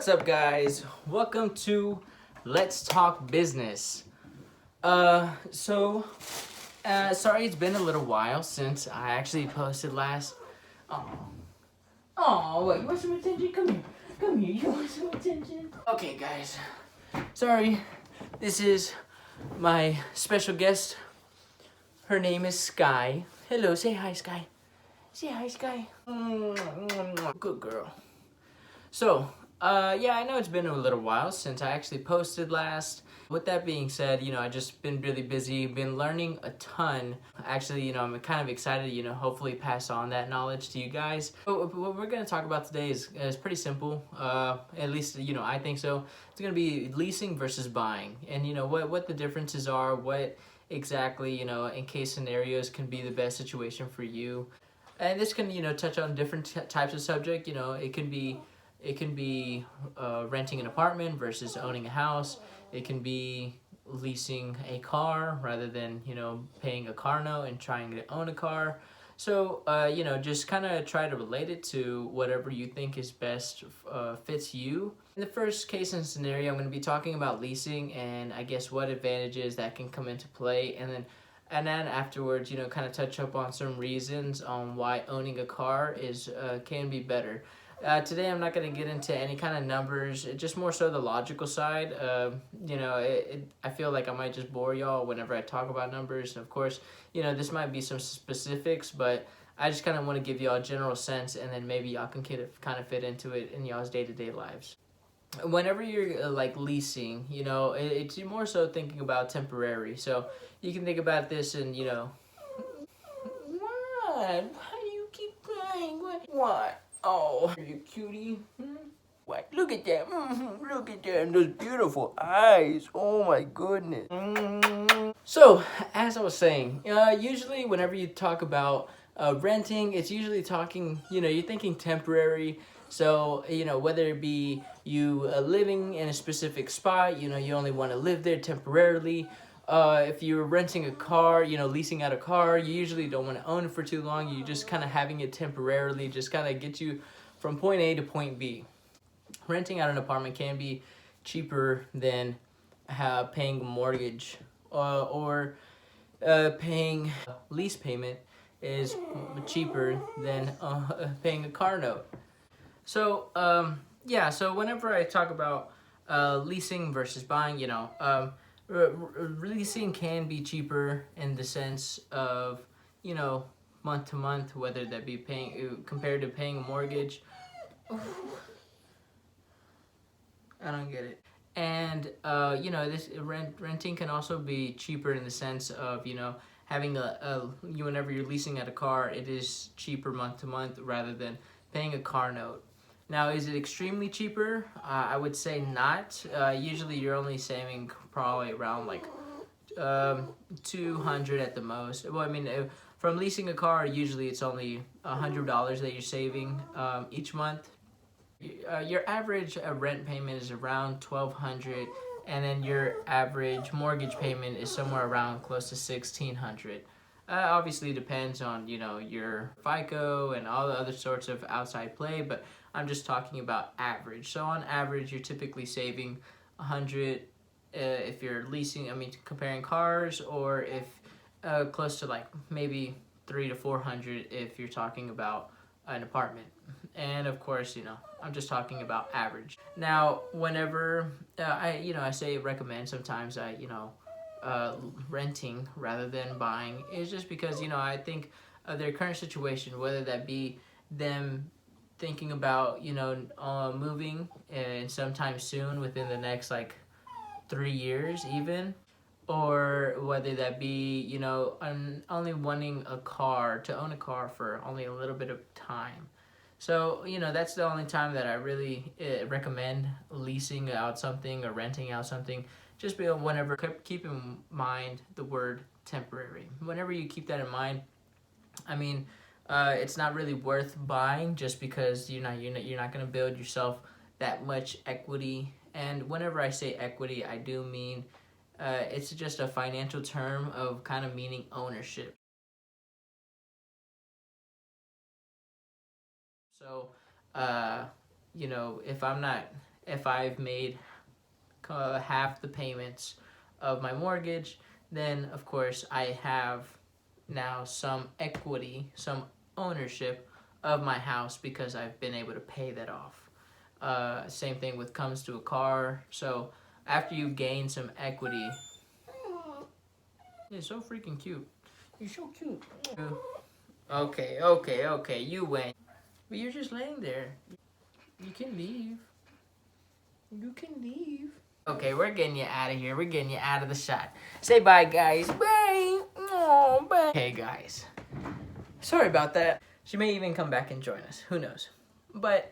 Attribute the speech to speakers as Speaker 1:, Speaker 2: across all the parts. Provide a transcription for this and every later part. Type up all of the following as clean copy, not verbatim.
Speaker 1: What's up, guys? Welcome to Let's Talk Business. Sorry it's been a little while since I actually posted last. What, you want some attention? Come here, you want some attention? Okay, guys. Sorry, this is my special guest. Her name is Sky. Hello, say hi, Sky. Say hi, Sky. Good girl. So, yeah, I know it's been a little while since I actually posted last. With that being said, I just been really busy, been learning a ton. Actually, I'm kind of excited, hopefully pass on that knowledge to you guys. So what we're going to talk about today is pretty simple. At least, I think so. It's going to be leasing versus buying. And, what the differences are, what exactly, in case scenarios can be the best situation for you. And this can, touch on different types of subject. It can be renting an apartment versus owning a house. It can be leasing a car rather than, paying a car note and trying to own a car. So, just kind of try to relate it to whatever you think is best fits you. In the first case and scenario, I'm going to be talking about leasing and I guess what advantages that can come into play. And then afterwards, kind of touch up on some reasons on why owning a car can be better. Today I'm not going to get into any kind of numbers, just more so the logical side. I feel like I might just bore y'all whenever I talk about numbers. And of course, this might be some specifics, but I just kind of want to give y'all a general sense, and then maybe y'all can kind of fit into it in y'all's day-to-day lives. Whenever you're leasing, it's more so thinking about temporary. So you can think about this and, what? Why do you keep crying? What? Oh, you cutie. What? Look at that. Look at that. And those beautiful eyes. Oh my goodness. So, as I was saying, usually whenever you talk about renting, it's usually talking, you're thinking temporary. So, whether it be you living in a specific spot, you only want to live there temporarily. If you're renting a car, leasing out a car, you usually don't want to own it for too long. You're just kind of having it temporarily, just kind of get you from point A to point B. Renting out an apartment can be cheaper than paying a mortgage or paying lease payment is cheaper than paying a car note. So, so whenever I talk about leasing versus buying, leasing can be cheaper in the sense of, month to month, whether that be paying compared to paying a mortgage. I don't get it. And, this renting can also be cheaper in the sense of, having whenever you're leasing at a car, it is cheaper month to month rather than paying a car note. Now, is it extremely cheaper? I would say not. Usually you're only saving probably around like $200 at the most. Well, I mean, from leasing a car, usually it's only $100 that you're saving each month. Your average rent payment is around $1,200, and then your average mortgage payment is somewhere around close to $1,600. Obviously depends on, your FICO and all the other sorts of outside play, but I'm just talking about average. So on average, you're typically saving $100 if you're leasing, comparing cars, or if close to like maybe $300 to $400 if you're talking about an apartment. And of course, I'm just talking about average. Now, whenever I say recommend, sometimes renting rather than buying is just because, I think their current situation, whether that be them thinking about, moving and sometime soon within the next 3 years even, or whether that be, only wanting to own a car for only a little bit of time. So, that's the only time that I really recommend leasing out something or renting out something. Just whenever, keep in mind the word temporary. Whenever you keep that in mind, it's not really worth buying just because you're not going to build yourself that much equity. And whenever I say equity, I do mean it's just a financial term of kind of meaning ownership. So, if I'm not if I've made half the payments of my mortgage, then of course I have now some equity, some ownership of my house because I've been able to pay that off. Same thing with comes to a car. So after you gain some equity, you're so freaking cute. You're so cute. Okay, you went. But you're just laying there. You can leave. You can leave. Okay, we're getting you out of here. We're getting you out of the shot. Say bye, guys. Bye. Oh, bye. Okay, guys. Sorry about that. She may even come back and join us. Who knows? But,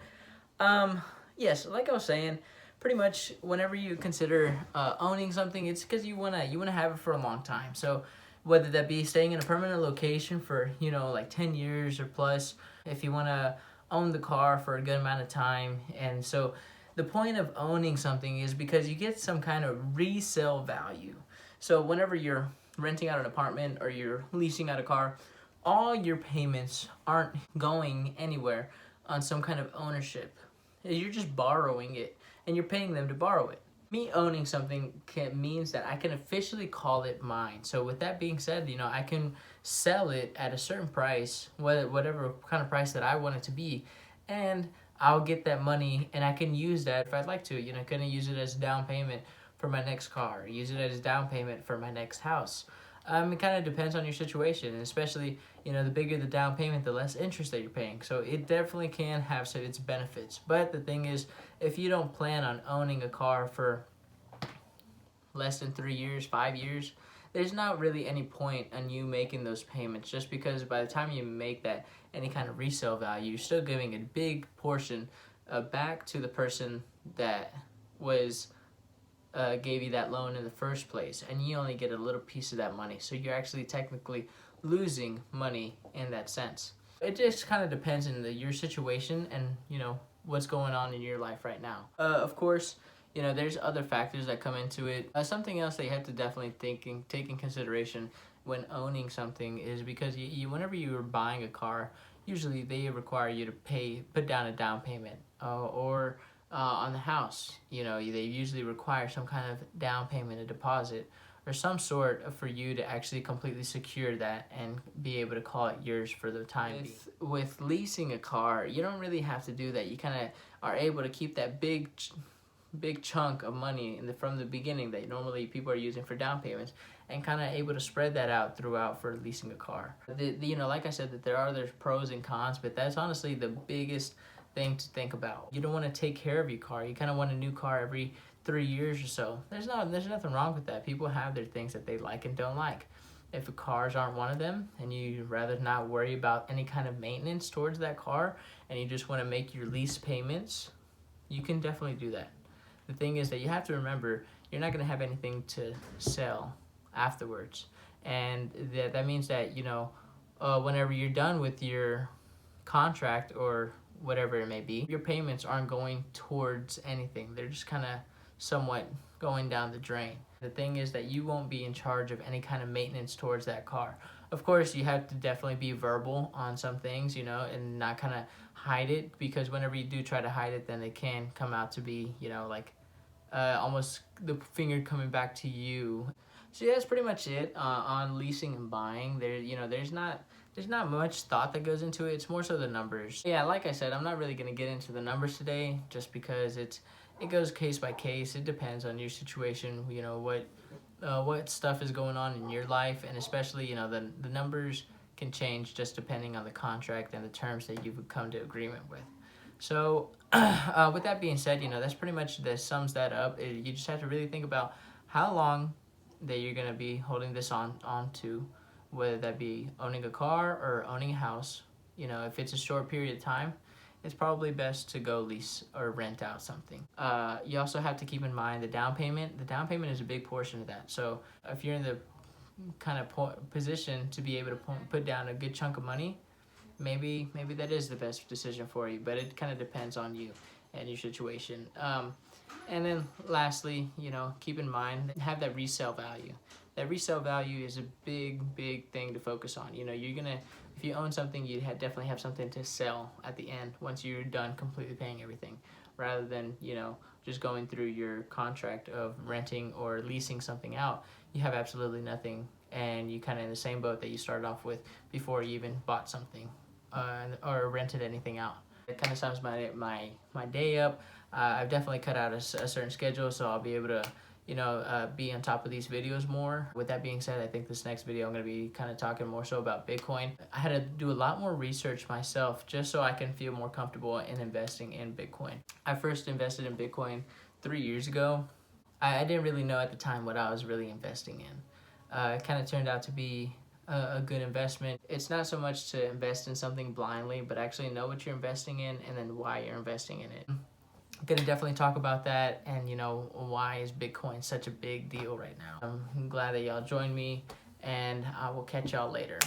Speaker 1: yes, like I was saying, pretty much whenever you consider owning something, it's because you wanna have it for a long time. So whether that be staying in a permanent location for, you know, like 10 years or plus, if you wanna own the car for a good amount of time. And so the point of owning something is because you get some kind of resale value. So whenever you're renting out an apartment or you're leasing out a car, all your payments aren't going anywhere on some kind of ownership. You're just borrowing it and you're paying them to borrow it. Me owning something means that I can officially call it mine. So with that being said, you know, I can sell it at a certain price, whatever kind of price that I want it to be, and I'll get that money and I can use that if I'd like to. You know, kind of use it as down payment for my next car, use it as down payment for my next house. It kind of depends on your situation, and especially, you know, the bigger the down payment, the less interest that you're paying. So it definitely can have some its benefits. But the thing is, if you don't plan on owning a car for less than 3 years, 5 years, there's not really any point in you making those payments, just because by the time you make that any kind of resale value, you're still giving a big portion back to the person that was gave you that loan in the first place, and you only get a little piece of that money. So you're actually technically losing money in that sense. It just kind of depends on your situation and, you know, what's going on in your life right now. Of course, you know, there's other factors that come into it. Something else that you have to definitely take in consideration when owning something is because whenever you are buying a car, usually they require you to put down a down payment or on the house. You know, they usually require some kind of down payment, a deposit, or some sort for you to actually completely secure that and be able to call it yours for the time being. With leasing a car, you don't really have to do that. You kind of are able to keep that big chunk of money from the beginning that normally people are using for down payments, and kind of able to spread that out throughout for leasing a car. You know, like I said, that there's pros and cons, but that's honestly the biggest thing to think about. You don't want to take care of your car. You kind of want a new car every 3 years or so. There's nothing wrong with that. People have their things that they like and don't like. If cars aren't one of them, and you'd rather not worry about any kind of maintenance towards that car, and you just want to make your lease payments, you can definitely do that. The thing is that you have to remember, you're not going to have anything to sell afterwards. And that means that, you know, whenever you're done with your contract or whatever it may be, your payments aren't going towards anything. They're just kind of somewhat going down the drain. The thing is that you won't be in charge of any kind of maintenance towards that car. Of course, you have to definitely be verbal on some things, you know, and not kind of hide it, because whenever you do try to hide it, then it can come out to be, you know, like almost the finger coming back to you. So yeah, that's pretty much it on leasing and buying. There's not much thought that goes into it. It's more so the numbers. Yeah, like I said, I'm not really gonna get into the numbers today, just because it goes case by case. It depends on your situation. You know what stuff is going on in your life, and especially, you know, the numbers can change just depending on the contract and the terms that you've come to agreement with. So with that being said, you know, that's pretty much that sums that up. You just have to really think about how long that you're going to be holding this on to, whether that be owning a car or owning a house. You know, if it's a short period of time, it's probably best to go lease or rent out something. You also have to keep in mind the down payment. The down payment is a big portion of that. So if you're in the kind of position to be able to put down a good chunk of money, maybe that is the best decision for you, but it kind of depends on you and your situation. And then lastly, you know, keep in mind, have that resale value. That resale value is a big thing to focus on. You know, if you own something, you definitely have something to sell at the end once you're done completely paying everything, rather than, you know, just going through your contract of renting or leasing something out. You have absolutely nothing, and you kind of in the same boat that you started off with before you even bought something or rented anything out. It kind of sums my day up. I've definitely cut out a certain schedule, so I'll be able to, you know, be on top of these videos more. With that being said, I think this next video I'm going to be kind of talking more so about Bitcoin. I had to do a lot more research myself just so I can feel more comfortable in investing in Bitcoin. I first invested in Bitcoin 3 years ago. I didn't really know at the time what I was really investing in. It kind of turned out to be a good investment. It's not so much to invest in something blindly, but actually know what you're investing in and then why you're investing in it. I'm gonna definitely talk about that, and you know, why is Bitcoin such a big deal right now. I'm glad that y'all joined me, and I will catch y'all later.